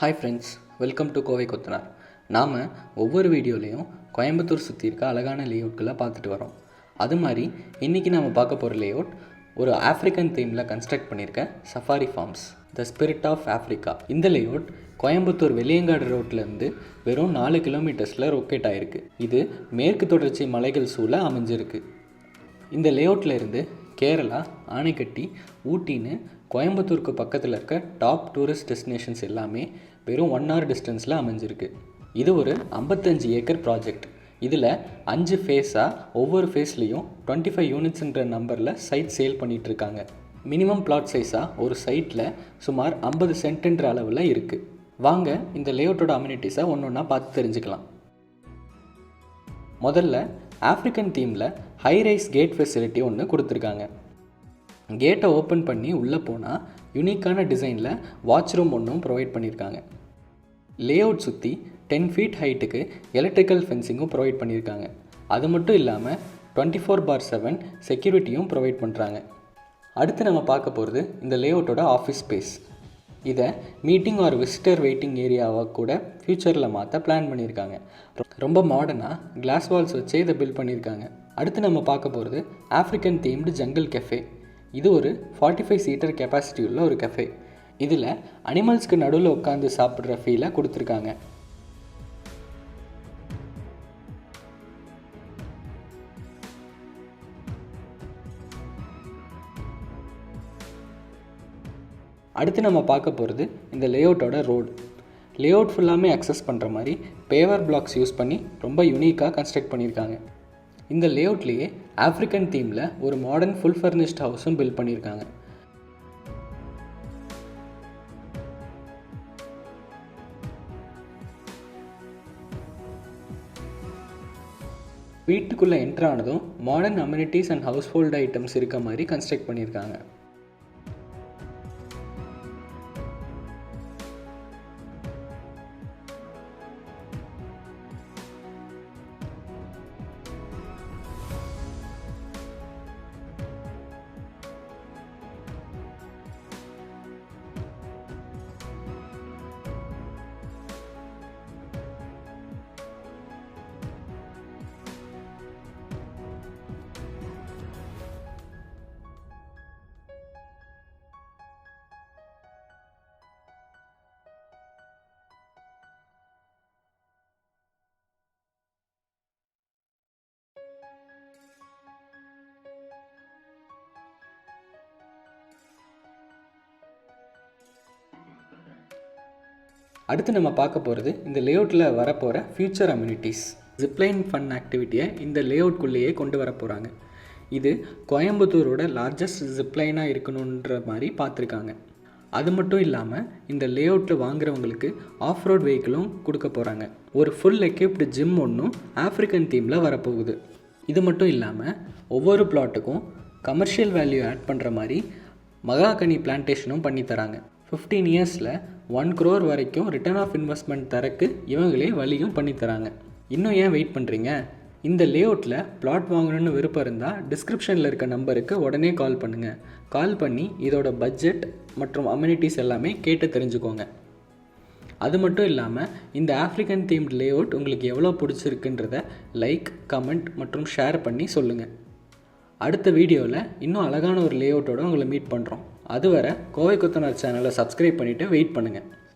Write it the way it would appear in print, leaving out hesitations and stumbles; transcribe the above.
Hi friends, welcome to Kovai கொத்தனார். நாம் ஒவ்வொரு வீடியோலையும் கோயம்புத்தூர் சுற்றி இருக்க அழகான லேஅவுட்களை பார்த்துட்டு வரோம். அது மாதிரி இன்றைக்கி நம்ம பார்க்க போகிற லேஅவுட் ஒரு ஆஃப்ரிக்கன் தீமில் கன்ஸ்ட்ரக்ட் பண்ணியிருக்க safari farms the spirit of Africa. இந்த லேஅவுட் கோயம்புத்தூர் வெள்ளியங்காடு ரோட்லேருந்து வெறும் 4 கிலோமீட்டர்ஸில் லொக்கேட் ஆகிருக்கு. இது மேற்கு தொடர்ச்சி மலைகள் சூழ அமைஞ்சிருக்கு. இந்த லேஅவுட்டில் இருந்து கேரளா, ஆனைக்கட்டி, ஊட்டின்னு கோயம்புத்தூருக்கு பக்கத்தில் இருக்க டாப் டூரிஸ்ட் டெஸ்டினேஷன்ஸ் எல்லாமே வெறும் 1 hour டிஸ்டன்ஸில் அமைஞ்சிருக்கு. இது ஒரு 55 ஏக்கர் ப்ராஜெக்ட். இதில் 5 ஃபேஸாக ஒவ்வொரு ஃபேஸ்லேயும் 25 யூனிட்ஸ்ன்ற நம்பரில் சைட் சேல் பண்ணிகிட்ருக்காங்க. மினிமம் பிளாட் சைஸாக ஒரு சைட்டில் சுமார் 50 சென்ட்ன்ற அளவில் இருக்குது. வாங்க இந்த லேஅவுட்டோட அம்யூனிட்டிஸை ஒன்று ஒன்றா பார்த்து தெரிஞ்சுக்கலாம். முதல்ல ஆஃப்ரிக்கன் தீமில் ஹை ரைஸ் கேட் ஃபெசிலிட்டி ஒன்று கொடுத்துருக்காங்க. கேட்டை ஓப்பன் பண்ணி உள்ளே போனால் யூனிக்கான டிசைனில் வாட்ச் ரூம் ஒன்றும் ப்ரொவைட் பண்ணியிருக்காங்க. லேஅவுட் சுற்றி 10 feet ஹைட்டுக்கு எலக்ட்ரிக்கல் ஃபென்சிங்கும் ப்ரொவைட் பண்ணியிருக்காங்க. அது மட்டும் இல்லாமல் 24/7 செக்யூரிட்டியும் ப்ரொவைட் பண்ணுறாங்க. அடுத்து நம்ம பார்க்க போகிறது இந்த லேஅவுட்டோட ஆஃபீஸ் ஸ்பேஸ். இதை மீட்டிங் ஆர் விசிட்டர் வெயிட்டிங் ஏரியாவாக கூட ஃப்யூச்சரில் மாற்ற பிளான் பண்ணியிருக்காங்க. ரொம்ப மாடர்னாக கிளாஸ் வால்ஸ் வச்சே இதை பில்ட் பண்ணியிருக்காங்க. அடுத்து நம்ம பார்க்க போகிறது ஆஃப்ரிக்கன் தீம்டு ஜங்கிள் கெஃபே. இது ஒரு 45 seater கெப்பாசிட்டி உள்ள ஒரு கெஃபே. இதில் அனிமல்ஸ்க்கு நடுவில் உட்காந்து சாப்பிட்ற ஃபீலை கொடுத்துருக்காங்க. அடுத்து நம்ம பார்க்க போகிறது இந்த லேஅவுட்டோட ரோடு. லேஅவுட் ஃபுல்லாமே அக்சஸ் பண்ணுற மாதிரி பேவர் பிளாக்ஸ் யூஸ் பண்ணி ரொம்ப யூனிக்காக கன்ஸ்ட்ரக்ட் பண்ணியிருக்காங்க. இந்த லேஅவுட்லேயே ஆஃப்ரிக்கன் தீமில் ஒரு மாடர்ன் ஃபுல் ஃபர்னிஷ்ட் ஹவுஸும் பில்ட் பண்ணியிருக்காங்க. வீட்டுக்குள்ளே என்ட்ரானதும் modern amenities and household items இருக்க மாதிரி கன்ஸ்ட்ரக்ட் பண்ணியிருக்காங்க. அடுத்து நம்ம பார்க்க போகிறது இந்த லேஅவுட்டில் வரப்போகிற ஃப்யூச்சர் அம்யூனிட்டிஸ். ஜிப்லைன் ஃபன் ஆக்டிவிட்டியை இந்த லேஅவுட்குள்ளேயே கொண்டு வர போகிறாங்க. இது கோயம்புத்தூரோட லார்ஜஸ்ட் ஜிப்லைனாக இருக்கணுன்ற மாதிரி பார்த்துருக்காங்க. அது மட்டும் இல்லாமல் இந்த லேஅவுட்டில் வாங்குறவங்களுக்கு ஆஃப் ரோட் வெஹிக்கிளும் கொடுக்க போகிறாங்க. ஒரு ஃபுல் எக்யூப்டு ஜிம் ஒன்றும் ஆஃப்ரிக்கன் தீமில் வரப்போகுது. இது மட்டும் இல்லாமல் ஒவ்வொரு பிளாட்டுக்கும் கமர்ஷியல் வேல்யூ ஆட் பண்ணுற மாதிரி மகாகனி பிளான்டேஷனும் பண்ணித்தராங்க. 15 yearsல 1 crore வரைக்கும் ரிட்டர்ன் ஆஃப் இன்வெஸ்ட்மெண்ட் தரக்கு இவங்களே வழியும் பண்ணித்தராங்க. இன்னும் ஏன் வெயிட் பண்ணுறீங்க? இந்த லேஅவுட்டில் பிளாட் வாங்கணும்னு விருப்பம் இருந்தால் டிஸ்கிரிப்ஷனில் இருக்க நம்பருக்கு உடனே கால் பண்ணுங்கள். கால் பண்ணி இதோட பட்ஜெட் மற்றும் அம்யூனிட்டிஸ் எல்லாமே கேட்டு தெரிஞ்சுக்கோங்க. அது மட்டும் இல்லாமல் இந்த ஆஃப்ரிக்கன் தீம்டு லேஅவுட் உங்களுக்கு எவ்வளோ பிடிச்சிருக்குன்றத லைக், கமெண்ட் மற்றும் ஷேர் பண்ணி சொல்லுங்கள். அடுத்த வீடியோவில் இன்னும் அழகான ஒரு லேஅவுட்டோடு உங்களை மீட் பண்ணுறோம். அதுவரை கோவை கொத்தனார் சேனலை சப்ஸ்கிரைப் பண்ணிவிட்டு வெயிட் பண்ணுங்கள்.